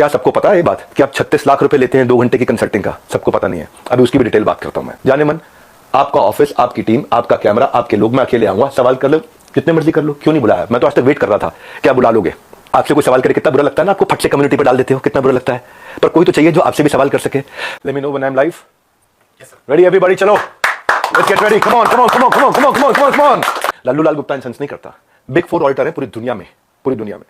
क्या सबको पता है ये बात कि आप 36 लाख रुपए लेते हैं 2 घंटे की कंसल्टिंग का? सबको पता नहीं है। अभी उसकी भी डिटेल बात करता हूं मैं। जाने मन, आपका ऑफिस, आपकी टीम, आपका कैमरा, आपके लोग, मैं अकेले आऊंगा, सवाल कर लो जितने मर्जी कर लो। क्यों नहीं बुलाया? मैं तो आज तक वेट कर रहा था, क्या बुला लोगे? आपसे कोई सवाल करे कितना बुरा लगता है ना आपको, फट से कम्युनिटी पर डाल देते हो, कितना बुरा लगता है। पर कोई तो चाहिए जो आपसे भी सवाल कर सके। Let me know when I am live. Ready everybody, चलो let's get ready, come on come on come on come on come on come on come on come on. Lallu Lal Gupta इंसेंस नहीं करता। बिग 4 ऑडिटर है पूरी दुनिया में, पूरी दुनिया में।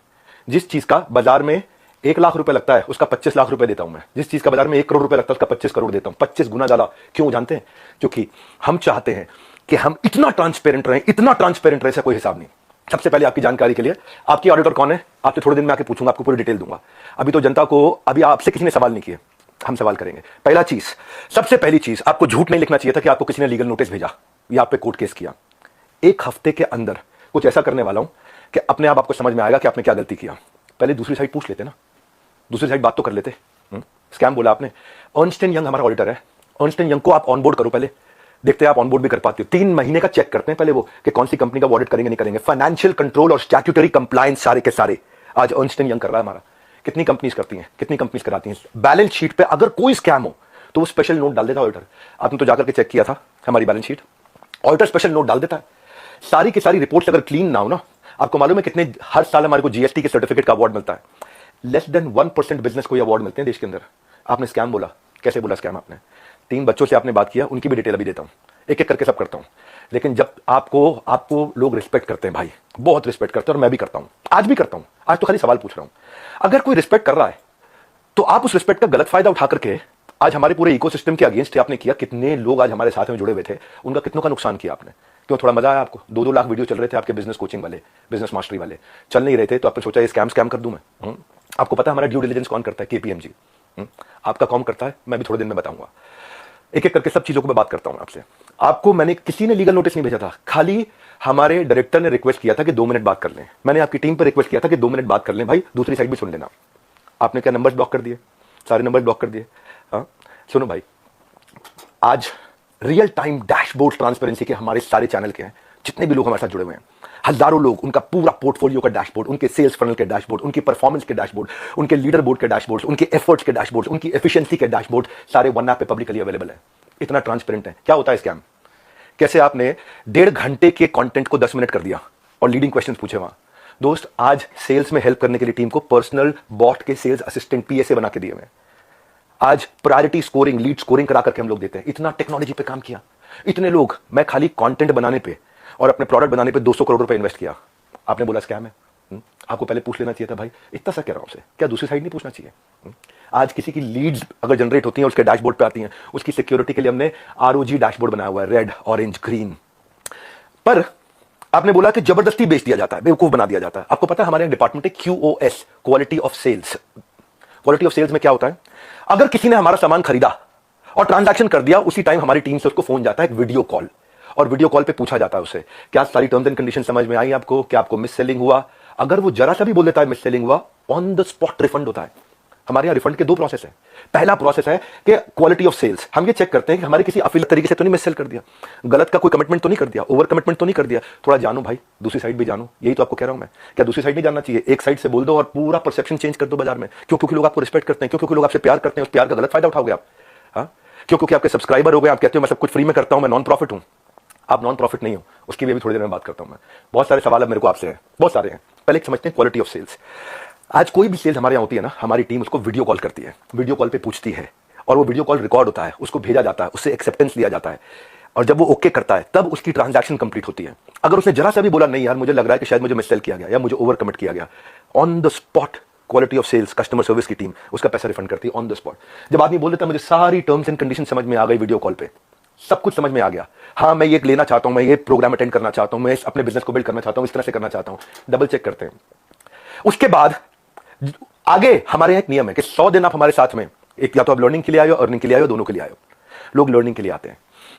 जिस चीज का बाजार में 1 लाख रुपए लगता है उसका 25 लाख रुपए देता हूं मैं। जिस चीज का बाजार में 1 करोड़ रुपए लगता है उसका 25 करोड़ देता हूं, 25 गुना ज्यादा। क्यों जानते हैं? क्योंकि हम चाहते हैं कि हम इतना ट्रांसपेरेंट रहें, इतना ट्रांसपेरेंट रहे, कोई हिसाब नहीं। सबसे पहले आपकी जानकारी के लिए, आपकी ऑडिटर कौन है आपसे थोड़े दिन में आके पूछूंगा, आपको पूरी डिटेल दूंगा। अभी तो जनता को, अभी आपसे किसी ने सवाल नहीं किए, हम सवाल करेंगे। पहला चीज, सबसे पहली चीज, आपको झूठ नहीं लिखना चाहिए था कि आपको किसी ने लीगल नोटिस भेजा या आप पे कोर्ट केस किया। 1 हफ्ते के अंदर कुछ ऐसा करने वाला हूं कि अपने आप आपको समझ में आएगा कि आपने क्या गलती किया। पहले दूसरी साइड पूछ लेते ना, दूसरी साइड बात तो कर लेते। स्कैम बोला आपने। अर्नस्ट एंड यंग हमारा ऑडिटर है। अर्नस्ट एंड यंग को आप ऑनबोर्ड करो, पहले देखते हैं आप ऑनबोर्ड भी कर पाते हो। 3 महीने का चेक करते हैं पहले वो कि कौन सी कंपनी का ऑडिट करेंगे नहीं करेंगे। फाइनेंशियल कंट्रोल और स्टैट्यूटरी कंप्लायंस सारे के सारे आज अर्नस्ट एंड यंग कर रहा है हमारा। कितनी कंपनीज करती हैं, कितनी कंपनीज कराती हैं। बैलेंस शीट पे अगर कोई स्कैम हो तो वो स्पेशल नोट डाल देता ऑडिटर। आपने तो जाकर के चेक किया था हमारी balance sheet, auditor special note डाल देता है। सारी की सारी रिपोर्ट्स अगर क्लीन ना हो ना, आपको मालूम है कितने हर साल हमारे को जीएसटी के सर्टिफिकेट का अवार्ड मिलता है। लेस देन 1% बिजनेस को अवार्ड मिलते हैं देश के अंदर। आपने स्कैम बोला, कैसे बोला स्कैम आपने? 3 बच्चों से आपने बात किया, उनकी भी डिटेल अभी देता हूं, एक एक करके सब करता हूं। लेकिन जब आपको लोग रिस्पेक्ट करते हैं भाई, बहुत रिस्पेक्ट करते हैं, और मैं भी करता हूं, आज भी करता हूं। आज तो खाली सवाल पूछ रहा हूं। अगर कोई रिस्पेक्ट कर रहा है तो आप उस रिस्पेक्ट का गलत फायदा उठा करके आज हमारे पूरे इकोसिस्टम के अगेंस्ट आपने किया। कितने लोग आज हमारे साथ में जुड़े हुए थे, उनका कितनों का नुकसान किया आपने। क्यों? थोड़ा मजा आया आपको? 2-2 लाख वीडियो चल रहे थे आपके बिजनेस कोचिंग वाले, बिजनेस मास्टरी वाले, चल नहीं रहे थे तो आपने सोचा ये स्कैम कर दूं मैं। आपको पता है हमारा ड्यू डिलिजेंस कौन करता है? केपीएमजी। आपका कौन करता है? मैं भी थोड़े दिन में बताऊंगा। एक एक करके सब चीजों को मैं बात करता हूं आपसे। आपको मैंने, किसी ने लीगल नोटिस नहीं भेजा था, खाली हमारे डायरेक्टर ने रिक्वेस्ट किया था कि 2 मिनट बात कर लें। मैंने आपकी टीम पर रिक्वेस्ट किया था कि 2 मिनट बात कर लें भाई, दूसरी साइड भी सुन लेना। आपने क्या नंबर ब्लॉक कर दिए? सारे नंबर ब्लॉक कर दिए। हाँ सुनो भाई, आज रियल टाइम डैशबोर्ड ट्रांसपेरेंसी के हमारे सारे चैनल के हैं, जितने भी लोग हमारे साथ जुड़े हुए हैं, हजारों लोग, उनका पूरा पोर्टफोलियो का डैशबोर्ड, उनके सेल्स फनल के डैशबोर्ड, उनकी परफॉर्मेंस के डैशबोर्ड, उनके लीडर बोर्ड के डैशबोर्ड, उनके एफर्ट्स के डैशबोर्ड, उनकी एफिशिएंसी के डैशबोर्ड सारे वन ऐप पे पब्लिकली अवेलेबल है। इतना ट्रांसपेरेंट है। क्या होता है स्कैम? कैसे आपने 1.5 घंटे के कंटेंट को 10 मिनट कर दिया और लीडिंग क्वेश्चंस पूछे वहां। दोस्त, आज सेल्स में हेल्प करने के लिए टीम को पर्सनल बॉट के सेल्स असिस्टेंट पीएसए बना के दिए मैं। आज प्रायोरिटी स्कोरिंग, लीड स्कोरिंग करा करके हम लोग देते हैं। इतना टेक्नोलॉजी पे काम किया, इतने लोग। मैं खाली कंटेंट बनाने पे और अपने प्रोडक्ट बनाने पे 200 करोड़ रुपए इन्वेस्ट किया। आपने बोला स्कैम है? आपको पहले पूछ लेना चाहिए था भाई। इतना सा कह रहा हूं आपसे, क्या दूसरी साइड नहीं पूछना चाहिए? आज किसी की लीड्स अगर जनरेट होती हैं, उसके डैशबोर्ड पे आती हैं, उसकी सिक्योरिटी के लिए हमने आरओजी डैशबोर्ड बनाया हुआ है, रेड, ऑरेंज, ग्रीन। पर आपने बोला कि जबरदस्ती बेच दिया जाता है, बेवकूफ बना दिया जाता है। आपको पता है हमारे डिपार्टमेंट है QoS, quality of sales. Quality of sales में क्या होता है? अगर किसी ने हमारा सामान खरीदा और ट्रांजैक्शन कर दिया, उसी टाइम हमारी टीम से उसको फोन जाता है, एक वीडियो कॉल, और वीडियो कॉल पे पूछा जाता है उससे, क्या सारी टर्म्स एंड कंडीशन समझ में आई आपको? क्या आपको मिस सेलिंग हुआ? अगर वो जरा सा भी बोल देता है मिस सेलिंग हुआ, ऑन द स्पॉट रिफंड होता है। हमारे यहाँ रिफंड के 2 प्रोसेस है। पहला प्रोसेस है कि क्वालिटी ऑफ सेल्स, हम ये चेक करते हैं कि हमारे किसी अफिलिएट तरीके से तो नहीं मिस सेल कर दिया, गलत का कोई कमिटमेंट तो नहीं कर दिया, ओवर कमिटमेंट तो नहीं कर दिया। थोड़ा जानो भाई, दूसरी साइड भी जानो। यही तो आपको कह रहा हूं मैं। क्या दूसरी साइड नहीं जानना चाहिए? एक साइड से बोल दो और पूरा परसेप्शन चेंज कर दो बाजार में। क्यों? क्योंकि लोग आपको रिस्पेक्ट करते हैं। क्यों? क्योंकि लोग आपसे प्यार करते हैं। उस प्यार का गलत फायदा उठाओगे आप। हाँ क्यों? क्योंकि आपके सब्सक्राइबर हो गए, आप कहते हो मैं सब कुछ फ्री में करता हूं, मैं नॉन प्रॉफिट हूं। आप नॉन प्रॉफिट नहीं हो, उसकी भी अभी थोड़ी देर में बात करता हूं मैं। बहुत सारे सवाल अब मेरे को आपसे हैं, बहुत सारे हैं। पहले समझते हैं क्वालिटी ऑफ सेल्स। आज कोई भी सेल्स हमारे यहाँ होती है ना, हमारी टीम उसको वीडियो कॉल करती है, वीडियो कॉल पे पूछती है, और वो वीडियो कॉल रिकॉर्ड होता है, उसको भेजा जाता है, उससे एक्सेप्टेंस लिया जाता है, और जब वो ओके करता है तब उसकी ट्रांजैक्शन कंप्लीट होती है। अगर उसने जरा सा भी बोला नहीं यार मुझे लग रहा है कि शायद मुझे मिस सेल किया गया या मुझे ओवर कमिट किया गया, on the spot quality of sales customer service की टीम उसका पैसा रिफंड करती है ऑन द स्पॉट। जब आदमी बोल देता है मुझे सारी टर्म्स एंड कंडीशन समझ में आ गई, वीडियो कॉल पे सब कुछ समझ में आ गया, हाँ मैं ये लेना चाहता हूं, मैं ये प्रोग्राम अटेंड करना चाहता हूं, मैं अपने बिजनेस को बिल्ड करना चाहता हूं, इस तरह से करना चाहता हूं, डबल चेक करते हैं। उसके बाद आगे हमारे यहाँ एक नियम है कि 100 दिन आप हमारे साथ में, एक या तो आप लर्निंग के लिए आए हो, अर्निंग के लिए आए हो, दोनों के लिए आए हो। लोग लर्निंग के लिए आते हैं,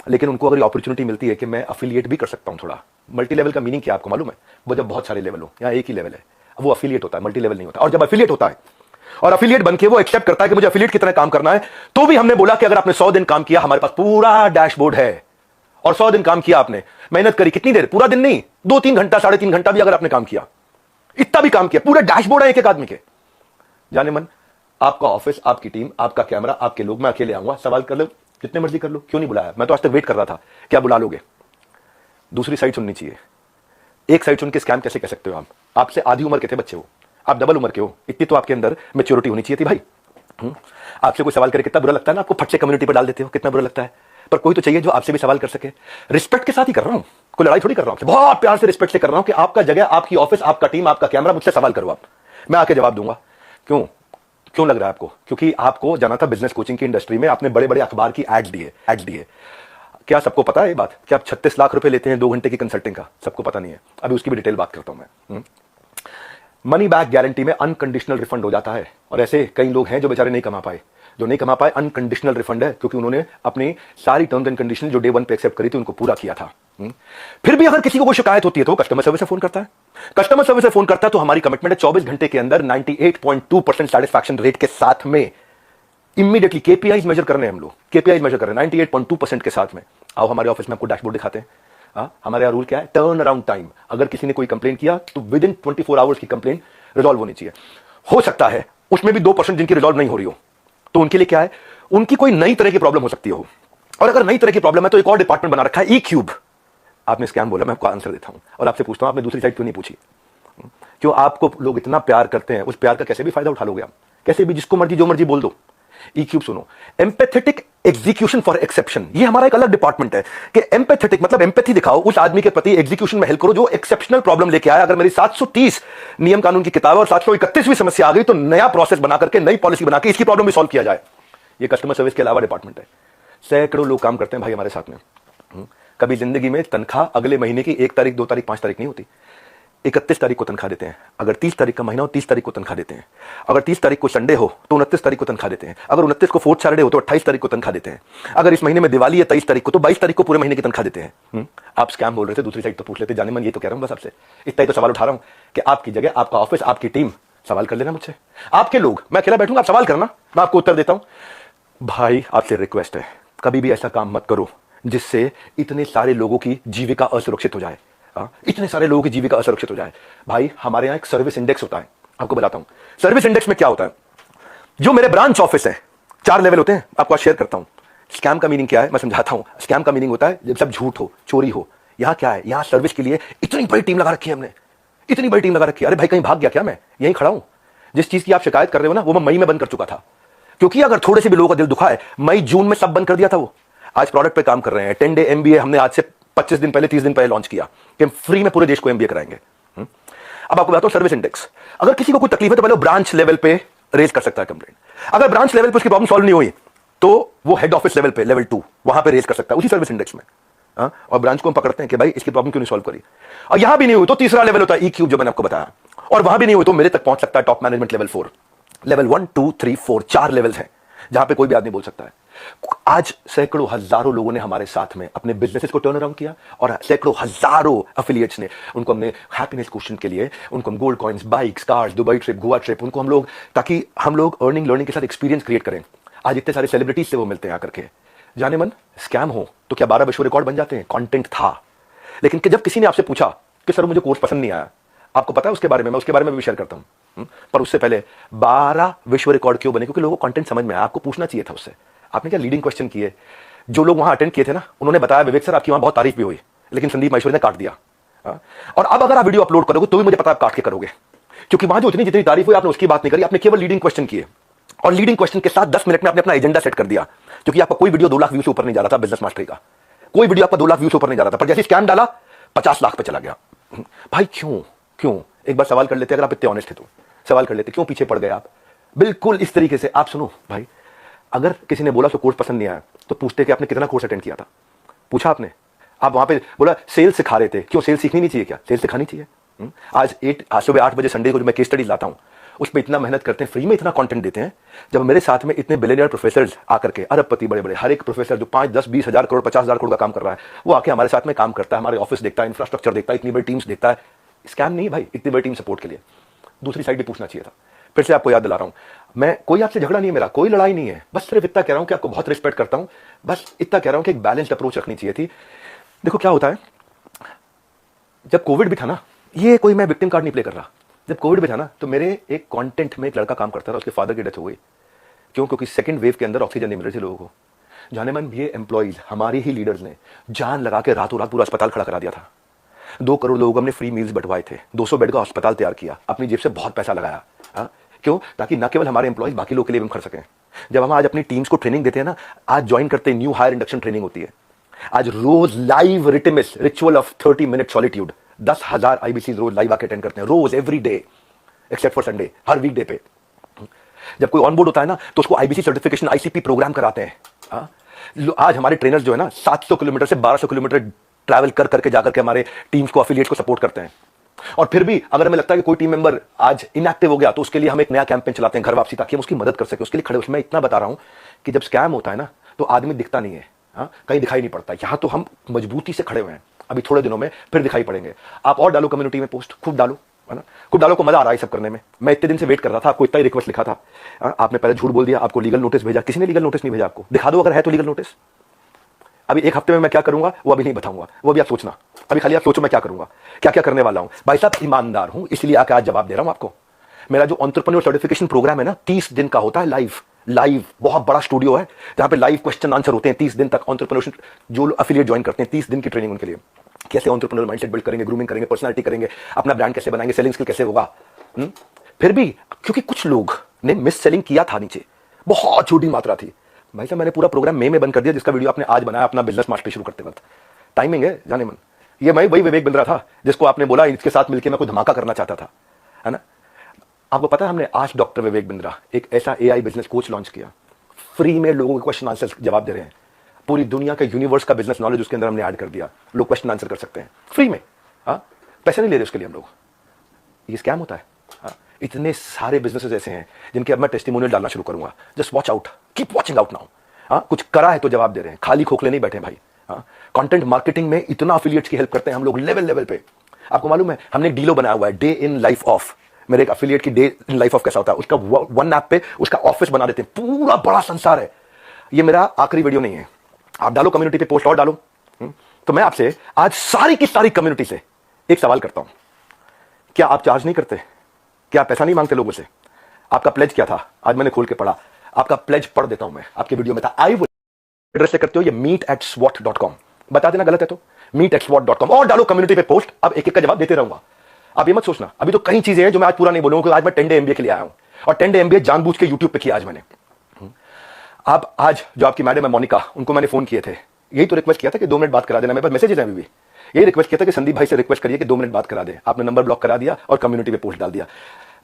लेकिन उनको अगर अपॉर्चुनिटी मिलती है कि मैं अफिलिएट भी कर सकता हूं, थोड़ा मल्टी लेवल का मीनिंग क्या आपको मालूम है? वो जब बहुत सारे लेवल हो, यहाँ एक ही लेवल है, वो अफिलिएट होता है, मल्टी लेवल नहीं होता। और जब अफिलिएट होता है और अफिलिएट बनके वो एक्सेप्ट करता है कि मुझे अफिलिएट की तरह काम करना है, तो भी हमने बोला कि अगर आपने 100 दिन काम किया, हमारे पास पूरा डैशबोर्ड है, और 100 दिन काम किया आपने, मेहनत करी, कितनी देर? पूरा दिन नहीं, 2-3 घंटा, 3.5 घंटा भी अगर आपने काम किया, इतना भी काम किया, पूरे डैशबोर्ड है एक एक आदमी के। जाने मन, आपका ऑफिस, आपकी टीम, आपका कैमरा, आपके लोग, मैं अकेले आऊंगा, सवाल कर लो, जितने मर्जी कर लो, क्यों नहीं बुलाया? मैं तो आज तक वेट कर रहा था, क्या बुला लोगे? दूसरी साइड सुननी चाहिए। एक साइड सुन के स्कैम कैसे कह सकते हो आप? आपसे आधी उम्र के थे बच्चे हो, आप डबल उम्र के हो, इतनी तो आपके अंदर मैच्योरिटी होनी चाहिए थी भाई। आपसे कोई सवाल करे कितना बुरा लगता है ना, आपको फट से कम्युनिटी पर डाल देते हो, कितना बुरा लगता है। पर कोई तो चाहिए जो आपसे भी सवाल कर सके। रिस्पेक्ट के साथ ही कर रहा हूं, कोई लड़ाई थोड़ी कर रहा हूं, बहुत प्यार से रिस्पेक्ट से कर रहा हूं कि आपका जगह, आपकी ऑफिस, आपका टीम, आपका कैमरा, मुझसे सवाल करो आप, मैं आके जवाब दूंगा। क्यों क्यों लग रहा है आपको? क्योंकि आपको जाना था बिजनेस कोचिंग की इंडस्ट्री में, आपने बड़े बड़े अखबार की एड्स दिए। क्या सबको पता है ये बात कि आप 36 लाख रुपए लेते हैं 2 घंटे की कंसल्टिंग का? सबको पता नहीं है। अभी उसकी भी डिटेल बात करता हूं मैं। मनी बैक गारंटी में अनकंडीशनल रिफंड हो जाता है, और ऐसे कई लोग हैं जो बेचारे नहीं कमा पाए। जो नहीं कमा पाए, अनकंडीशनल रिफंड है, क्योंकि उन्होंने अपनी सारी टर्म्स एंड कंडीशन जो डे 1 पे एक्सेप्ट करी थी उनको पूरा किया था। फिर भी अगर किसी को कोई शिकायत होती है तो कस्टमर सर्विस से फोन करता है। कस्टमर सर्विस से फोन करता है तो हमारी कमिटमेंट है 24 घंटे के अंदर 98.2% सेटिस्फैक्शन रेट के साथ में इमीडिएटली केपीआईज मेजर कर रहे हैं हम लोग, केपीआईज मेजर कर रहे हैं 98.2% के साथ में। आओ हमारे ऑफिस में आपको डैशबोर्ड दिखाते हैं। हमारे यहाँ रूल क्या है? Turn around time. अगर किसी ने कोई कंप्लेन किया तो विद इन 24 आवर्स की कंप्लेन रिजॉल्व होनी चाहिए। हो सकता है उसमें भी 2% जिनकी रिजॉल्व नहीं हो रही हो, तो उनके लिए क्या है, उनकी कोई नई तरह की प्रॉब्लम हो सकती हो। और अगर नई तरह की प्रॉब्लम है तो एक और डिपार्टमेंट बना रखा है, ई क्यूब। आपने स्कैम बोला, मैं आपको आंसर देता हूं और आपसे पूछता हूं, आपने दूसरी साइड क्यों नहीं पूछी? क्यों? आपको लोग इतना प्यार करते हैं, उस प्यार का कैसे भी फायदा उठा लोगे आप, कैसे भी, जिसको मर्जी जो मर्जी बोल दो। ई क्यूब सुनो, एम्पैथेटिक एग्जीक्यूशन फॉर एक्सेप्शन। ये हमारा एक अलग डिपार्टमेंट है कि एम्पैथेटिक मतलब एम्पैथी दिखाओ उस आदमी के प्रति, एग्जीक्यूशन में हेल्प करो जो एक्सेप्शनल प्रॉब्लम लेके आया। अगर मेरी 730 नियम कानून की किताब और 731वीं समस्या आ गई तो नया प्रोसेस बना करके, नई पॉलिसी बना के इसकी प्रॉब्लम भी सॉल्व किया जाए। ये कस्टमर सर्विस के अलावा डिपार्टमेंट है। सैकड़ों लोग काम करते हैं भाई हमारे साथ में। कभी जिंदगी में तनख्वाह अगले महीने की 1 तारीख, 2 तारीख, 5 तारीख नहीं होती। 31 तारीख को तनख्वाह देते हैं। अगर 30 तारीख का महीना हो 30 तारीख को तनख्वाह देते हैं। अगर 30 तारीख को संडे हो तो 29 तारीख को तनख्वाह देते हैं। अगर 29 को फोर्थ सैटरडे हो तो 28 तारीख को तनख्वाह देते हैं। अगर इस महीने में दिवाली है 23 तारीख को तो 22 तारीख को पूरे महीने की तनख्वाह देते हैं। आप स्कैम बोल रहे थे, दूसरी साइड तो पूछ लेते। जाने मन ये तो कह रहा हूं बस आपसे, इतना ही तो सवाल उठा रहा हूं कि आपकी जगह, आपका ऑफिस, आपकी टीम, सवाल कर लेना मुझसे। आपके लोग, मैं अकेला बैठूंगा, आप सवाल करना, मैं आपको उत्तर देता हूं। भाई आपसे रिक्वेस्ट है, कभी भी ऐसा काम मत करो जिससे इतने सारे लोगों की जीविका असुरक्षित हो जाए। इतने सारे लोगों की जीविका असुरक्षित हो जाए। भाई हमारे यहां एक सर्विस इंडेक्स होता है, आपको बताता हूं। सर्विस इंडेक्स में क्या होता है? जो मेरे ब्रांच ऑफिस है, 4 लेवल होते हैं, आपको शेयर करता हूं। स्कैम का मीनिंग क्या है मैं समझाता हूं। स्कैम का मीनिंग होता है जब सब झूठ हो, चोरी हो। यहां क्या है? यहां सर्विस के लिए इतनी बड़ी टीम लगा रखी है हमने, इतनी बड़ी टीम लगा रखी है। अरे भाई कहीं भाग गया क्या? मैं यहीं खड़ा हूं। जिस चीज की आप शिकायत कर रहे हो ना, वो मैं मई में बंद कर चुका था, क्योंकि अगर थोड़े से भी लोगों का दिल दुखा है, मई जून में सब बंद कर दिया था। वो आज प्रोडक्ट पे काम कर रहे हैं। 10 डे एमबीए हमने आज से 25 दिन पहले, 30 दिन पहले लॉन्च किया कि हम फ्री में पूरे देश को एमबीए कराएंगे। अब आपको बताता हूं सर्विस इंडेक्स। अगर किसी को कोई तकलीफ है तो पहले ब्रांच लेवल पे रेज कर सकता है कंप्लेंट। अगर ब्रांच लेवल पे उसकी प्रॉब्लम सॉल्व नहीं हुई तो वो हेड ऑफिस लेवल पे, लेवल 2, वहां पे रेज कर सकता है उसी सर्विस इंडेक्स में। और ब्रांच को हम पकड़ते हैं कि भाई इसकी प्रॉब्लम क्यों नहीं सॉल्व करी। और यहां भी नहीं हुई तो तीसरा लेवल होता है ई क्यूब, जो मैंने आपको बताया। और वहां भी नहीं हुई तो मेरे तक पहुंच सकता है top management level 4। Level 1, 2, 3, 4, 4 levels हैं जहां पे कोई भी आदमी बोल सकता है। आज सैकड़ों हजारों लोगों ने हमारे साथ में अपने बिजनेसेस को टर्न अराउंड किया, और सैकड़ों हजारों एफिलिएट्स ने, उनको हमने हैप्पीनेस क्वेश्चन के लिए, उनको हम gold coins, bikes, cars, Dubai trip, Goa trip, उनको हम लोग, ताकि हम लोग अर्निंग लर्निंग के साथ एक्सपीरियंस क्रिएट करें। आज इतने सारे सेलिब्रिटीज से वो मिलते हैं आकर के। जाने मन स्कैम हो तो क्या 12 विश्व रिकॉर्ड बन जाते हैं? कंटेंट था, लेकिन जब किसी ने आपसे पूछा कि सर मुझे कोर्स पसंद नहीं आया, आपको पता है उसके बारे में, मैं उसके बारे में भी शेयर करता हूं। पर उससे पहले 12 विश्व रिकॉर्ड क्यों बने? क्योंकि लोगों को कंटेंट समझ में आया। आपको पूछना चाहिए था उससे। आपने क्या लीडिंग क्वेश्चन किए? जो लोग वहां अटेंड किए थे ना, उन्होंने बताया विवेक सर आपकी वहां बहुत तारीफ भी हुई, लेकिन संदीप महेश्वरी ने काट दिया। और अब अगर आप वीडियो अपलोड करोगे तो भी मुझे पता आप काट के करोगे, क्योंकि वहां जो इतनी जितनी तारीफ हुई आपने उसकी बात नहीं करी, आपने केवल लीडिंग क्वेश्चन किए। और लीडिंग क्वेश्चन के साथ 10 मिनट में आपने अपना एजेंडा सेट कर दिया, क्योंकि आपका कोई वीडियो 2 लाख व्यू से ऊपर नहीं जा रहा था। बिजनेस मास्टरी का कोई वीडियो आपका 2 लाख व्यू से ऊपर नहीं जा रहा था, पर जैसे स्कैम डाला 50 लाख पे चला गया। भाई क्यों? क्यों? एक बार सवाल कर लेते, अगर आप इतने ऑनेस्ट थे तो सवाल कर लेते, क्यों पीछे पड़ गए आप? बिल्कुल इस तरीके से आप सुनो भाई, अगर किसी ने बोला तो कोर्स पसंद नहीं आया तो पूछते कि आपने कितना कोर्स अटेंड किया था? पूछा आपने? आप वहां पे बोला सेल्स सिखा रहे थे, क्यों सेल्स सीखनी नहीं चाहिए? क्या सेल्स सिखानी चाहिए? आज सुबह 8 बजे संडे को जो मैं केस स्टडीज लाता हूं उसमें इतना मेहनत करते हैं, फ्री में इतना कंटेंट देते हैं। जब मेरे साथ में इतने बिलियनियर प्रोफेसर आकर के, अरबपति बड़े बड़े, हर एक प्रोफेसर जो 5, 10, 20 हजार करोड़, 50 हजार करोड़ का काम कर रहा है, वो आके हमारे साथ में काम करता है, हमारे ऑफिस देखता है, इंफ्रास्ट्रक्चर देखता है, इतनी बड़ी टीम्स देखता है। स्कैम नहीं भाई, इतनी बड़ी टीम सपोर्ट के लिए। दूसरी साइड भी पूछना चाहिए था। फिर से आपको याद दिला रहा हूं, मैं कोई आपसे झगड़ा नहीं है, मेरा कोई लड़ाई नहीं है, बस सिर्फ इतना कह रहा हूं कि आपको बहुत रिस्पेक्ट करता हूं, बस इतना कह रहा हूं कि एक बैलेंस्ड अप्रोच रखनी चाहिए थी। देखो क्या होता है, जब कोविड भी था ना, ये कोई मैं विक्टिम कार्ड नहीं प्ले कर रहा, जब कोविड भी था ना तो मेरे एक कंटेंट में एक लड़का काम करता था, उसके फादर की डेथ हो गई। क्यों? क्योंकि सेकंड वेव के अंदर ऑक्सीजन नहीं मिल रही थी लोगों को। जाने मन ये एम्प्लॉइज, हमारे ही लीडर्स ने जान लगा के रातों रात पूरा अस्पताल खड़ा करा दिया था। 2 करोड़ लोगों को हमने फ्री मील्स बंटवाए थे, 200 बेड का अस्पताल तैयार किया, अपनी जेब से बहुत पैसा लगाया। क्यों? ताकि न केवल हमारे एम्प्लॉइज, बाकी लोग के लिए भी हम कर सकें। जब हम आज अपनी टीम्स को ट्रेनिंग देते हैं ना, आज ज्वाइन करते हैं, न्यू हायर इंडक्शन ट्रेनिंग होती है, आज रोज लाइव रिटिमिस ritual of 30 minute solitude, 10,000 IBC रोज लाइव आके अटेंड करते हैं, रोज every day except for Sunday, हर वीकडे पे। जब कोई ऑन बोर्ड होता है ना, तो उसको आईबीसी सर्टिफिकेशन, आईसीपी प्रोग्राम कराते हैं। आज हमारे ट्रेनर्स जो है ना, 700 किलोमीटर से 1200 किलोमीटर ट्रैवल कर करके जाकर के हमारे टीम्स को, एफिलिएट्स को सपोर्ट करते हैं। और फिर भी अगर हमें लगता है कि कोई टीम मेंबर आज इनएक्टिव हो गया, तो उसके लिए हम एक नया कैंपेन चलाते हैं, घर वापसी, ताकि हम उसकी मदद कर सके, उसके लिए खड़े। उसमें इतना बता रहा हूं कि जब स्कैम होता है ना, तो आदमी दिखता नहीं है, कहीं दिखाई नहीं पड़ता। यहां तो हम मजबूती से खड़े हुए हैं, अभी थोड़े दिनों में फिर दिखाई पड़ेंगे। आप और डालो कम्युनिटी में पोस्ट, खूब डालो, है ना, खूब डालो, को मजा आ रहा है सब करने में। मैं इतने दिन से वेट कर रहा था, आपको इतना ही रिक्वेस्ट लिखा था, आपने पहले झूठ बोल दिया, आपको लीगल नोटिस भेजा, किसी ने लीगल नोटिस नहीं भेजा आपको। दिखा दो अगर है तो लीगल नोटिस। अभी एक हफ्ते में मैं क्या करूंगा वो अभी नहीं बताऊंगा, वो भी आप सोचना। अभी खाली आप सोचो मैं क्या करूंगा, क्या क्या करने वाला हूं। भाई साहब ईमानदार हूं, इसलिए आके आज जवाब दे रहा हूं आपको। मेरा जो एंटरप्रेन्योर सर्टिफिकेशन प्रोग्राम है ना, 30 दिन का होता है लाइव, बहुत बड़ा स्टूडियो है जहां पे लाइव क्वेश्चन आंसर होते हैं 30 दिन तक। एंटरप्रेन्योरशिप जो एफिलिएट ज्वाइन करते हैं, 30 दिन की ट्रेनिंग उनके लिए, कैसे एंटरप्रेन्योर माइंडसेट बिल्ड करेंगे, ग्रूमिंग करेंगे, पर्सनालिटी करेंगे, अपना ब्रांड कैसे बनाएंगे, सेलिंग स्किल कैसे होगा। फिर भी क्योंकि कुछ लोग ने मिस सेलिंग किया था, नीचे बहुत छोटी मात्रा थी। भाई साहब मैंने पूरा प्रोग्राम मई में बंद कर दिया, जिसका वीडियो आपने आज बनाया अपना बिजनेस मास्टर शुरू करते वक्त। टाइमिंग है जाने मन। ये मैं वही विवेक बिंद्रा था जिसको आपने बोला इसके साथ मिलकर मैं कोई धमाका करना चाहता था, है ना। आपको पता है हमने आज डॉक्टर विवेक बिंद्रा एक ऐसा एआई बिजनेस कोच लॉन्च किया, फ्री में लोगों के क्वेश्चन आंसर जवाब दे रहे हैं। पूरी दुनिया के यूनिवर्स का बिजनेस नॉलेज उसके अंदर हमने ऐड कर दिया, लोग क्वेश्चन आंसर कर सकते हैं फ्री में। पैसे नहीं ले रहे उसके लिए हम लोग। ये स्कैम होता है। इतने सारे बिजनेसेस ऐसे हैं जिनके अब मैं टेस्टिमोनियल डालना शुरू करूंगा। Just watch out, keep watching out now. कुछ करा है तो जवाब दे रहे हैं, खाली खोखले नहीं बैठे भाई। कंटेंट मार्केटिंग में इतना एफिलिएट्स की हेल्प करते हैं हम लोग लेवल पे। आपको मालूम है हमने एक डीलो बनाया हुआ है, डे इन लाइफ ऑफ। मेरे एक एफिलिएट की डे इन लाइफ ऑफ कैसा होता है, उसका वन ऐप पे उसका ऑफिस बना देते हैं, पूरा बड़ा संसार है। ये मेरा आखिरी वीडियो नहीं है, आप डालो कम्युनिटी पे पोस्ट और डालो। तो मैं आपसे आज सारी की सारी कम्युनिटी से एक सवाल करता हूं, क्या आप चार्ज नहीं करते? क्या आप पैसा नहीं मांगते लोगों से? आपका प्लेज क्या था? आज मैंने खोल के पढ़ा, आपका प्लेज पढ़ देता हूं मैं, आपके वीडियो में था। आई वो एड्रेस से करते हो, ये meet@swot.com, बता देना गलत है तो meet@swot.com, और डालो कम्युनिटी पे पोस्ट। अब एक एक का जवाब देते रहूंगा, आप ये मत सोचना। अभी तो कई चीजें हैं जो मैं आज पूरा नहीं बोलूंगा, क्योंकि आज मैं 10 डे MBA के लिए आया हूं, और 10 डे MBA जानबूझ के यूट्यूब पे किया आज मैंने। आप आज जो आपकी मैडम है मोनिका, उनको मैंने फोन किए थे, यही तो रिक्वेस्ट किया था कि 2 मिनट बात करा देना। मेरे पास मैसेजेस हैं अभी भी, यही रिक्वेस्ट किया था कि संदीप भाई से रिक्वेस्ट करिए कि 2 मिनट बात करा दे। आपने नंबर ब्लॉक करा दिया और कम्युनिटी पे पोस्ट डाल दिया।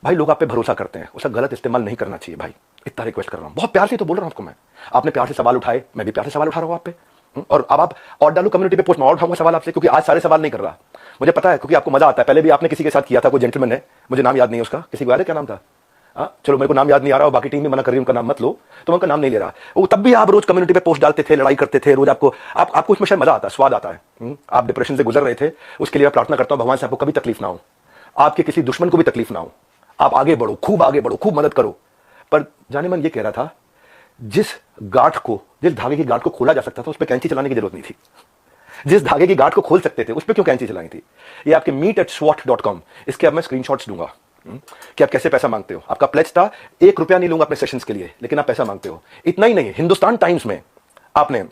भाई लोग आप पे भरोसा करते हैं, उसका गलत इस्तेमाल नहीं करना चाहिए भाई। इतना रिक्वेस्ट कर रहा हूं, बहुत प्यार से तो बोल रहा हूं आपको मैं। आपने प्यार से सवाल उठाए, मैं भी प्यार से सवाल उठा रहा हूं आप पे। और अब आप और डालो कम्युनिटी पे पोस्ट, मैं और उठाऊंगा सवाल आपसे, क्योंकि आज सारे सवाल नहीं कर रहा। मुझे पता है, क्योंकि आपको मजा आता है। पहले भी आपने किसी के साथ किया था, कोई जेंटलमैन है, मुझे नाम याद नहीं है उसका, किसी को याद है क्या नाम था? चलो मेरे को नाम याद नहीं आ रहा, और बाकी टीम भी मना कर रही है उनका नाम मत लो, तो मैं उनका नाम नहीं ले रहा। वो तब भी आप रोज कम्युनिटी पे पोस्ट डालते थे, लड़ाई करते थे रोज। आपको उसमें शायद मजा आता है, स्वाद आता है। आप डिप्रेशन से गुजर रहे थे, उसके लिए मैं प्रार्थना करता हूं भगवान से आपको कभी तकलीफ ना हो, आपके किसी दुश्मन को भी तकलीफ ना हो। आप आगे बढ़ो, खूब आगे बढ़ो, खूब मदद करो। पर जाने मन ये कह रहा था, जिस धागे की गांठ को खोला जा सकता था, उस पर कैंची चलाने की जरूरत नहीं थी। जिस धागे की गांठ को खोल सकते थे, उस पर क्यों कैंची चलाई थी? ये आपके meet@swot.com, इसके अब मैं स्क्रीनशॉट्स दूंगा कि आप कैसे पैसा मांगते हो। आपका प्लेज था 1 रुपया नहीं लूंगा अपने सेशंस के लिए, लेकिन आप पैसा मांगते हो। इतना ही नहीं, हिंदुस्तान टाइम्स में आपने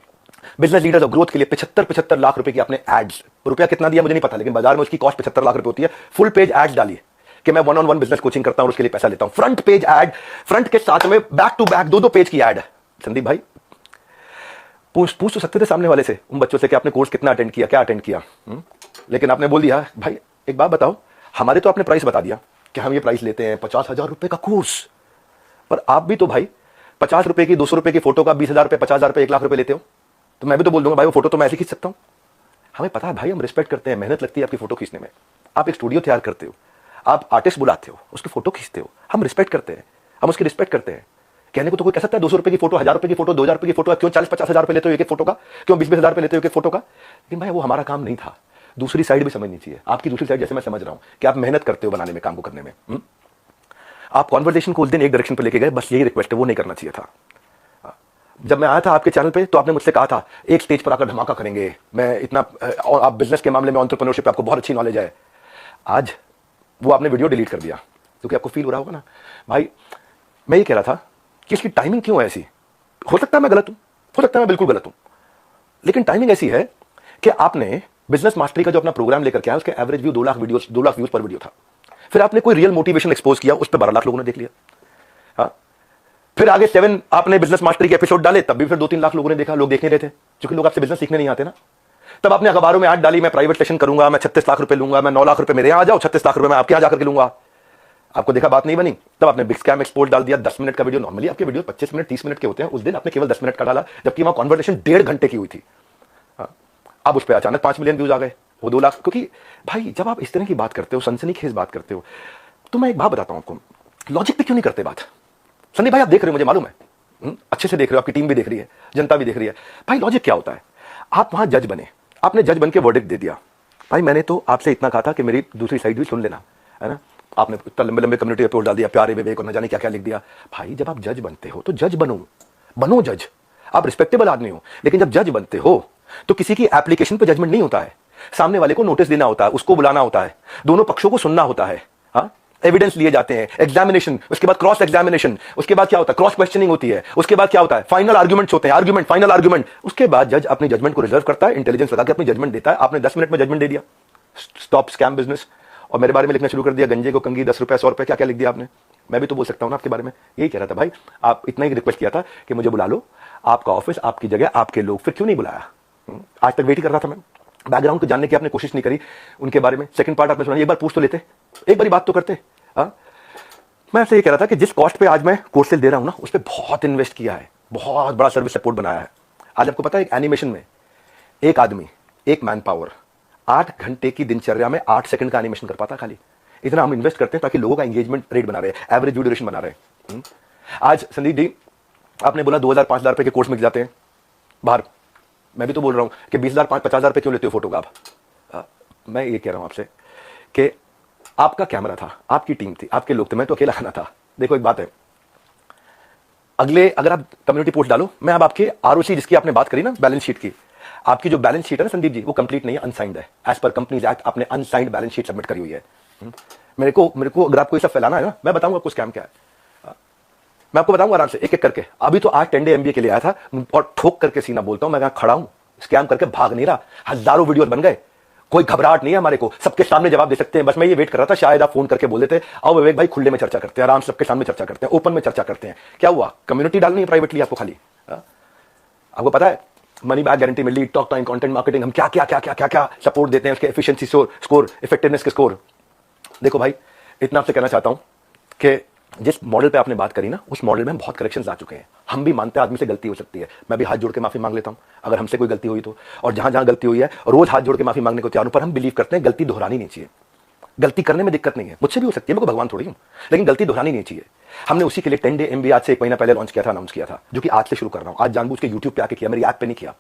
बिजनेस लीडर्स ऑफ ग्रोथ के लिए 75 लाख रुपए की आपने एड्स, रुपया कितना दिया मुझे नहीं पता, लेकिन बाजार में उसकी कॉस्ट 75 लाख रुपए होती है। फुल पेज एड्स डाली कि मैं 1-on-1 बिजनेस कोचिंग करता हूं और उसके लिए पैसा लेता हूं। फ्रंट पेज एड, फ्रंट के साथ में बैक टू बैक 2-2 पेज की एड। संदीप भाई पूछ तो सकते थे सामने वाले से, उन बच्चों से कि आपने कोर्स कितना अटेंड किया, क्या अटेंड किया। लेकिन आपने बोल दिया भाई एक बात बताओ, हमारे तो आपने प्राइस बता दिया कि हम ये प्राइस लेते हैं 50,000 रुपए का कोर्स, पर आप भी तो भाई 50 रुपए की, 200 रुपए की फोटो का 20,000 रुपए, 50,000 रुपए, 1 लाख रुपए लेते हो। तो मैं भी तो बोल दूंगा भाई वो फोटो तो मैं ऐसे खींच सकता हूं। हमें पता है भाई, हम रिस्पेक्ट करते हैं, मेहनत लगती है आपकी फोटो खींचने में। आप एक स्टूडियो तैयार करते हो, आप आर्टिस्ट बुलाते हो, उसकी फोटो खींचते हो, हम रिस्पेक्ट करते हैं, हम उसकी रिस्पेक्ट करते हैं। कहने को तो कोई कह सकता है 200 रुपए की फोटो, 1000 रुपए की फोटो, 2000 रुपए की फोटो, क्यों 40-50 हजार रुपए लेते हो एक फोटो का, क्यों 20-20 हजार रुपए लेते हो एक फोटो का। लेकिन भाई वो हमारा काम नहीं था। दूसरी साइड भी समझनी चाहिए, आपकी दूसरी साइड जैसे मैं समझ रहा हूं कि आप मेहनत करते हो बनाने में, काम को करने में। आप कॉन्वर्सेशन को उस दिन एक डायरेक्शन पर लेके गए, बस यही रिक्वेस्ट है, वो नहीं करना चाहिए था। जब मैं आया था आपके चैनल पे तो आपने मुझसे कहा था एक स्टेज पर आकर धमाका करेंगे, मैं इतना, और आप बिजनेस के मामले में, एंटरप्रेन्योरशिप आपको बहुत अच्छी नॉलेज है। आज वो आपने वीडियो डिलीट कर दिया, क्योंकि आपको फील हो रहा होगा ना भाई। मैं ये कह रहा था कि इसकी टाइमिंग क्यों है ऐसी। हो सकता है मैं गलत हूं, हो सकता है मैं बिल्कुल गलत हूं, लेकिन टाइमिंग ऐसी है कि आपने बिजनेस मास्टरी का जो अपना प्रोग्राम लेकर के आया, उसके average view 2 lakh videos, 2 lakh views पर वीडियो था। फिर आपने कोई रियल मोटिवेशन एक्सपोज किया, उस पर 12 लाख लोगों ने देख लिया। हाँ, फिर आगे 7 आपने बिजनेस मास्टरी के एपिसोड डाले, तब भी फिर 2-3 लाख लोगों ने देखा। लोग देखने रहे थे क्योंकि लोग आपसे बिजनेस सीखने नहीं आते ना। तब आपने अखबारों में ऐड डाली, मैं प्राइवेट सेशन करूंगा, मैं 36 लाख रुपए लूंगा, मैं 9 लाख रुपए मेरे यहां आ जाओ, 36 लाख रुपए मैं आपके यहां जाकर के लूंगा। आपको देखा बात नहीं बनी, तब आपने बिग स्कैम एक्सपोर्ट डाल दिया। 10 मिनट का वीडियो, नॉर्मली आपके वीडियो 25 मिनट 30 मिनट के होते हैं, उस दिन आपने केवल 10 मिनट का डाला, जबकि वहां कॉन्वर्सेशन 1.5 घंटे की हुई थी। अब उस पर अचानक 5 मिलियन व्यूज आ गए, वो 2 लाख। क्योंकि भाई जब आप इस तरह की बात करते हो, सनसनीखेज बात करते हो, तो मैं एक बात बताता हूं आपको, लॉजिक पे क्यों नहीं करते बात। संदीप भाई आप देख रहे हो, मुझे मालूम है, अच्छे से देख रहे हो, आपकी टीम भी देख रही है, जनता भी देख रही है। भाई लॉजिक क्या होता है, आप वहां जज बने, आपने जज बन के वर्डिक्ट दे दिया। भाई मैंने तो आपसे इतना कहा था कि मेरी दूसरी साइड भी सुन लेना, है ना। आपने इतना लंबे लंबे कम्युनिटी रिपोर्ट डाल दिया, प्यारे विवेक और न जाने क्या क्या लिख दिया। भाई जब आप जज बनते हो तो जज बनो जज। आप रिस्पेक्टेबल आदमी हो, लेकिन जब जज बनते हो तो किसी की एप्लीकेशन पे जजमेंट नहीं होता है। सामने वाले को नोटिस देना होता है, उसको बुलाना होता है, दोनों पक्षों को सुनना होता है, हाँ, एविडेंस लिए जाते हैं, एग्जामिनेशन, उसके बाद क्रॉस एग्जामिनेशन, उसके बाद क्या होता है, क्रॉस क्वेश्चनिंग होती है, उसके बाद क्या होता है, फाइनल आर्गुमेंट्स होते हैं, आर्गुमेंट, फाइनल आर्गुमेंट। उसके बाद जज अपनी जजमेंट को रिजर्व करता है, इंटेलिजेंस लगा के अपनी जजमेंट देता है। आपने 10 मिनट में जजमेंट दे दिया, स्टॉप स्कैम बिजनेस, और मेरे बारे में लिखना शुरू कर दिया, गंजे को कंगी, 10 रुपए 100 रुपए, क्या क्या लिख दिया आपने। मैं भी तो बोल सकता हूं ना आपके बारे में, यही कह रहा था भाई। आप इतना ही रिक्वेस्ट किया था कि मुझे बुला लो, आपका ऑफिस, आपकी जगह, आपके लोग, फिर क्यों नहीं बुलाया। आज तक वेट कर रहा था मैं, बैकग्राउंड को जानने की आपने कोशिश नहीं करी उनके बारे में। सेकंड पार्ट आपने सुना, एक बार पूछ तो लेते, एक बार बात तो करते। मैं आपसे ये कह रहा था कि जिस कॉस्ट पे आज मैं कोर्सेज दे रहा हूं ना, उस पर बहुत इन्वेस्ट किया है, बहुत बड़ा सर्विस सपोर्ट बनाया है। आज आपको पता है, एक एनिमेशन में एक आदमी, एक मैन पावर 8 घंटे की दिनचर्या में 8 सेकंड का एनिमेशन कर पाता खाली। इतना हम इन्वेस्ट करते हैं ताकि लोगों का एंगेजमेंट रेट बना रहे, एवरेज व्यू ड्यूरेशन बना रहे। आज संदीप जी आपने बोला 2,000-5,000 रुपए के कोर्स में जाते हैं बाहर, मैं भी तो बोल रहा हूं कि 20,000-50,000 रुपए क्यों लेते हो फोटो का आप। मैं ये कह रहा हूं आपसे कि आपका कैमरा था, आपकी टीम थी, आपके लोग थे, मैं तो अकेला खाना था। देखो एक बात है, अगले अगर आप कम्युनिटी पोस्ट डालो, मैं अब आपके आरओसी जिसकी आपने बात करी ना, बैलेंस शीट की, आपकी जो बैलेंस शीट है ना संदीप जी, वो कंप्लीट नहीं है, अनसाइंड है। एज पर कंपनीज एक्ट आपने अनसाइंड बैलेंस शीट सबमिट करी हुई है। मेरे को अगर आपको ये सब फैलाना है ना, मैं बताऊंगा आपको स्कैम क्या है, मैं आपको बताऊंगा आराम से एक एक करके। अभी तो आज 10 डे MBA के लिए आया था और ठोक करके सीना बोलता हूं, मैं खड़ा हूं, स्कैम करके भाग नहीं रहा। हजारों वीडियो बन गए, कोई घबराहट नहीं है हमारे को, सबके सामने जवाब दे सकते हैं। बस मैं ये वेट कर रहा था शायद आप फोन करके बोल देते, आओ विवेक भाई खुले में चर्चा करते हैं, आराम से सबके सामने चर्चा करते हैं, ओपन में चर्चा करते हैं। क्या हुआ, कम्युनिटी डालनी है प्राइवेटली आपको खाली। आपको पता है मनी बैक गारंटी मिल रही, टॉक टाइम, कंटेंट मार्केटिंग, हम क्या क्या क्या क्या क्या क्या सपोर्ट देते हैं, उसके एफिशिएंसी स्कोर, इफेक्टिवनेस के स्कोर। देखो भाई इतना आपसे कहना चाहता हूं कि जिस मॉडल पे आपने बात करी ना, उस मॉडल में बहुत करेक्शंस आ चुके हैं। हम भी मानते हैं आदमी से गलती हो सकती है, मैं भी हाथ जोड़ के माफी मांग लेता हूं अगर हमसे कोई गलती हुई तो, और जहां जहां गलती हुई है रोज हाथ जोड़ के माफी मांगने को तैयार हूं। पर हम बिलीव करते हैं गलती दोहरानी नहीं चाहिए। गलती करने में दिक्कत नहीं है, मुझसे भी हो सकती है, मैं कोई भगवान थोड़ी हूं, लेकिन गलती दोहरानी नहीं चाहिए। हमने उसी के लिए 10 डे MBA आज से 1 महीना पहले लॉन्च किया था, अनाउंस किया था, जो कि आज से शुरू कर रहा हूं। आज जानबूझ के YouTube पे आके किया, मेरी ऐप पे नहीं किया।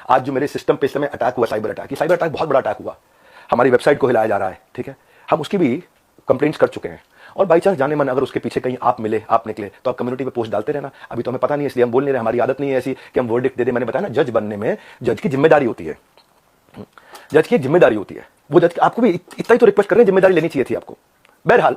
आज जो मेरे सिस्टम पे इस समय अटैक हुआ, साइबर अटैक बहुत बड़ा अटैक हुआ, हमारी वेबसाइट को हिलाया जा रहा है, ठीक है, हम उसकी भी कंप्लेंट्स कर चुके हैं। और बाई चांस जाने मन अगर उसके पीछे कहीं आप मिले, आप निकले, तो आप कम्युनिटी पे पोस्ट डालते रहना। अभी तो हमें पता नहीं है, इसलिए हम बोल नहीं रहे, हमारी आदत नहीं है ऐसी कि हम वर्डिक्ट दे दे। मैंने बताया ना, जज बनने में जज की जिम्मेदारी होती है, जज की जिम्मेदारी होती है। वो जज आपको भी इतना ही तो रिक्वेस्ट कर रहे हैं, जिम्मेदारी लेनी चाहिए थी आपको। बहरहाल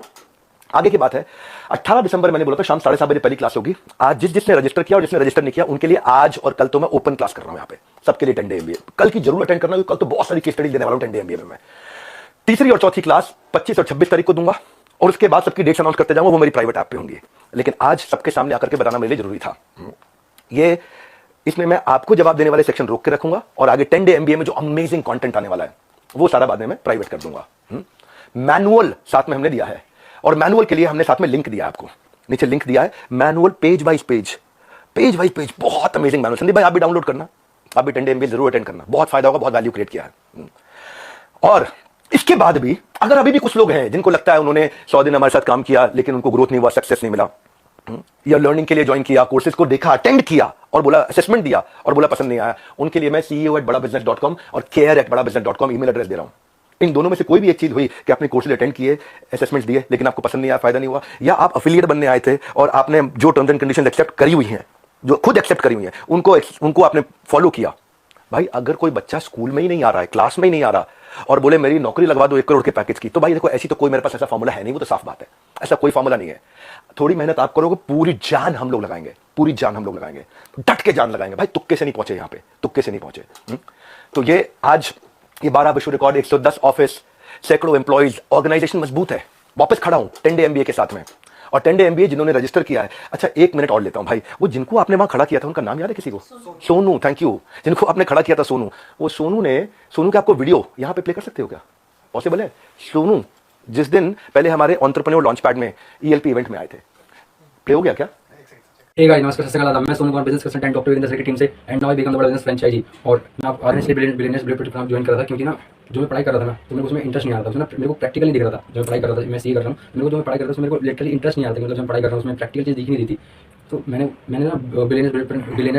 आगे की बात है, 18 दिसंबर मैंने बोला था शाम 7:30 बजे पहली क्लास होगी। आज जिसने रजिस्टर किया और जिसने रजिस्टर नहीं किया उनके लिए आज और कल तो मैं ओपन क्लास कर रहा हूं यहाँ पे, सबके लिए 10 डे MBA। कल की जरूर अटेंड करना, कल तो बहुत सारी केस स्टडी देने वाला हूं 10 डे MBA में। मैं तीसरी और चौथी क्लास 25 और 26 तारीख को दूंगा, और उसके बाद सबकी डेट्स अनाउंस करते जाऊंगा, वो मेरी प्राइवेट ऐप पे होंगी। लेकिन आज सबके सामने आकर के बताना मेरे लिए जरूरी था। ये इसमें मैं आपको जवाब देने वाले सेक्शन रोक के रखूंगा, और आगे 10 डे MBA में जो अमेजिंग कंटेंट आने वाला है वो सारा बाद में मैं प्राइवेट कर दूंगा। मैनुअल साथ में हमने दिया है, और मैनुअल के लिए हमने साथ में लिंक दिया है, आपको नीचे लिंक दिया है, मैनुअल पेज वाइज पेज, बहुत अमेजिंग मैनुअल। संदीप भाई आप भी डाउनलोड करना, आप भी 10 डे MBA जरूर अटेंड करना, बहुत फायदा होगा, बहुत वैल्यू क्रिएट किया है। और इसके बाद भी अगर अभी भी कुछ लोग हैं जिनको लगता है उन्होंने 100 दिन हमारे साथ काम किया लेकिन उनको ग्रोथ नहीं हुआ, सक्सेस नहीं मिला, या लर्निंग के लिए ज्वाइन किया, कोर्सेज को देखा, अटेंड किया और बोला, असेसमेंट दिया और बोला पसंद नहीं आया, उनके लिए मैं CEO@badabusiness.com और care@badabusiness.com ईमेल एड्रेस दे रहा हूं। इन दोनों में से कोई भी एक चीज हुई कि आपने कोर्सेज अटेंड किए, असेसमेंट दिए, लेकिन आपको पसंद नहीं आया, फायदा नहीं हुआ, या आप अफिलिएट बनने आए थे और आपने जो टर्म्स एंड कंडीशन एक्सेप्ट करी हुई हैं, जो खुद एक्सेप्ट करी हुई हैं, उनको आपने फॉलो किया। भाई अगर कोई बच्चा स्कूल में ही नहीं आ रहा है, क्लास में ही नहीं आ रहा, और बोले मेरी नौकरी लगवा दो 1 करोड़ के पैकेज की, तो भाई देखो ऐसी तो कोई मेरे पास ऐसा फॉर्मूला है नहीं, वो तो साफ बात है, ऐसा कोई फॉर्मूला नहीं है। थोड़ी मेहनत आप करोगे, पूरी जान हम लोग लगाएंगे, पूरी जान हम लोग लगाएंगे, डट के जान लगाएंगे भाई, तुक्के से नहीं पहुंचे यहाँ पे, तुक्के से नहीं पहुंचे। तो ये आज ये 12 विश्व रिकॉर्ड, 110 ऑफिस, सैकड़ों एम्प्लॉइज, ऑर्गेनाइजेशन मजबूत है। वापस खड़ा हूं 10 डे MBA के साथ में, और 10 डे MBA जिन्होंने रजिस्टर किया है। अच्छा 1 मिनट और लेता हूं भाई, वो जिनको आपने वहां खड़ा किया था उनका नाम याद है किसी को? Sonu, thank you. जिनको आपने खड़ा किया था सोनू, वो सोनू के आपको वीडियो यहां पे प्ले कर सकते हो क्या? पॉसिबल है? सोनू जिस दिन पहले हमारे एंटरप्रेन्योर लॉन्च पैड में ELP इवेंट में आए थे, प्ले हो गया क्या? Hey guys, नमस्कार, सत श्री अकाल। मैं Sonu Kumar, business consultant doctor Virendra sir की टीम से, and now I become the business franchisee. और मैं आप organization billionaires blueprint program join करा था, क्योंकि ना जो मैं पढ़ाई कर रहा था ना, तो मेरे को उसमें इंटरेस्ट नहीं आ रहा था, उसमें मेरे को प्रैक्टिकली दिख रहा था। जो मैं पढ़ाई कर रहा था, मैं सीए कर रहा हूँ, मेरे को जो मैं पढ़ाई कर रहा था उसमें मेरे को लिटरली इंटरेस्ट नहीं आ रहा था, मतलब जो मैं पढ़ाई कर रहा हूँ उसमें प्रैक्टिकल चीज़ दिख नहीं रही थी। तो मैंने ना बिलियनियर्स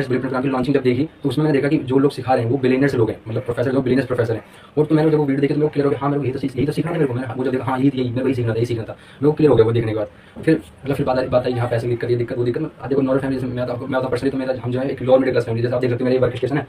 ब्लूप्रिंट प्रोग्राम की लॉन्चिंग जब देखी, तो उसमें मैंने देखा कि जो लोग सिखा रहे हैं वो बिलियनियर्स लोग हैं, मतलब प्रोफेसर लोग, बिलियनियर्स प्रोफेसर हैं। और तो मैंने जब वो वीडियो देखी तो मेरे को क्लियर हो गया, हाँ मेरे को यही तो सीखना है मेरे को। मैंने वो जब देखा, हाँ यही मेरे को यही सीखना था, मेरे को क्लियर हो गया वो देखने के बाद। फिर बात आई यहाँ पैसे की दिक्कत, ये दिक्कत वो दिक्कत। देखो नॉर्मल फैमिली, मैं तो पर्सनली तो मेरा हम जो है एक लोअर मिडिल क्लास फैमिली, जैसे आप देख सकते हो मेरी वर्क स्टेशन है,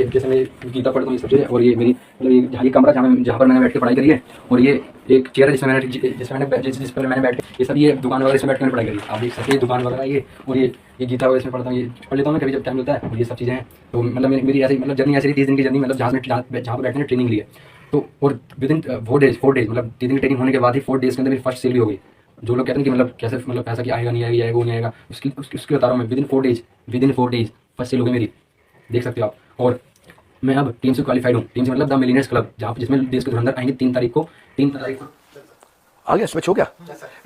जैसे मैं गीता पढ़ता हूँ ये सब चीज़ें, और ये मेरी मतलब ये कमरा जहाँ पर मैंने बैठ के पढ़ाई करी है, और ये एक चेयर है जिस पर मैंने बैठ के, ये सब ये दुकान वगैरह इसमें बैठ कर पढ़ाई करी। आप देख सकते हैं दुकान वगैरह ये, और ये गीता वगैरह इसमें पढ़ता हूँ, ये पढ़ लेता हूँ मैं कभी जब टाइम मिलता है, और ये सब चीज़ें हैं। तो मतलब मेरी ऐसी मतलब जर्नी ऐसी 30 दिन की जर्नी, मतलब जहाँ पर बैठने ट्रेनिंग ली है। तो और विदिन 4 डेज मतलब 3 दिन की ट्रेनिंग होने के बाद ही 4 डेज के अंदर मेरी फर्स्ट सेल भी हो गई। जो लोग कहते हैं कि मतलब कैसे मतलब पैसा कि आएगा नहीं आएगा, वो नहीं आएगा, उसकी बता रहा हूँ मैं। विदिन 4 डेज फर्स्ट सेल हो गई मेरी, देख सकते हो आप। और मैं अब टीम से क्वालिफाइड हूँ, टीम से मतलब द मिलियनेयर्स क्लब, जहाँ जिसमें देश के धुरंधर आएंगे 3 तारीख को। आ गया, स्विच हो गया।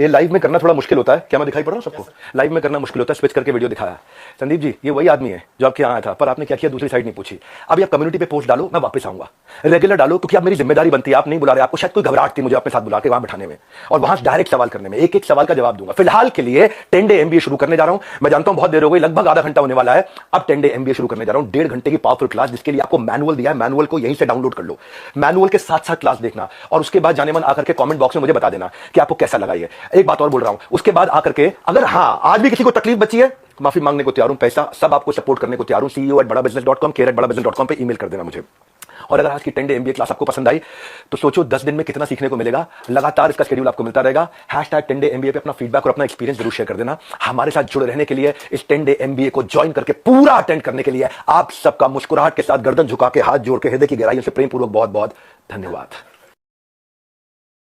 ये लाइव में करना थोड़ा मुश्किल होता है, क्या मैं दिखाई पड़ रहा हूँ सबको? लाइव में करना मुश्किल होता है, स्विच करके वीडियो दिखाया। संदीप जी ये वही आदमी है जो आपके यहाँ आया था, पर आपने क्या किया, दूसरी साइड नहीं पूछी। अब आप कम्युनिटी पे पोस्ट डालो, मैं वापस आऊंगा, रेगुलर डालो, क्योंकि अब मेरी जिम्मेदारी बनती है। आप नहीं बुला रहे, आपको शायद कोई घबराहट थी मुझे अपने साथ बुला के वहां बैठाने में, और वहां डायरेक्ट सवाल करने में, एक एक सवाल का जवाब दूंगा। फिलहाल के लिए 10 डे MBA शुरू करने जा रहा हूं। मैं जानता हूं बहुत देर हो गई, लगभग आधा घंटा होने वाला है। अब 10 डे MBA शुरू करने जा रहा हूं, 1.5 घंटे की पावरफुल क्लास, जिसके लिए आपको मैनुअल दिया है। मैनुअल को यहीं से डाउनलोड कर लो, मैनुअल के साथ साथ क्लास देखना, और उसके बाद जाने मन आकर के कमेंट बॉक्स में मुझे बता देना कि आपको कैसा लगा। एक बात और बोल रहा हूं, उसके बाद आकर के अगर हाँ आज भी किसी को तकलीफ बची है, माफी मांगने को तैयार हूं, पैसा सब आपको सपोर्ट करने को तैयार हूं। CEO@badabusiness.com, care@badabusiness.com पे ईमेल कर देना मुझे। और अगर आज की 10 डे MBA क्लास आपको पसंद आई तो सोचो 10 दिन में कितना सीखने को मिलेगा। लगातार इसका शेड्यूल आपको मिलता रहेगा। #10 डे MBA पे अपना फीडबैक और अपना एक्सपीरियंस जरूर शेयर कर देना। हमारे साथ जुड़े रहने के लिए, इस 10 डे MBA को ज्वाइन करके पूरा अटेंड करने के लिए आप सबका मुस्कुराहट के साथ, गर्दन झुका के, हाथ जोड़ के, हृदय की गहराइयों से प्रेम पूर्वक बहुत बहुत धन्यवाद।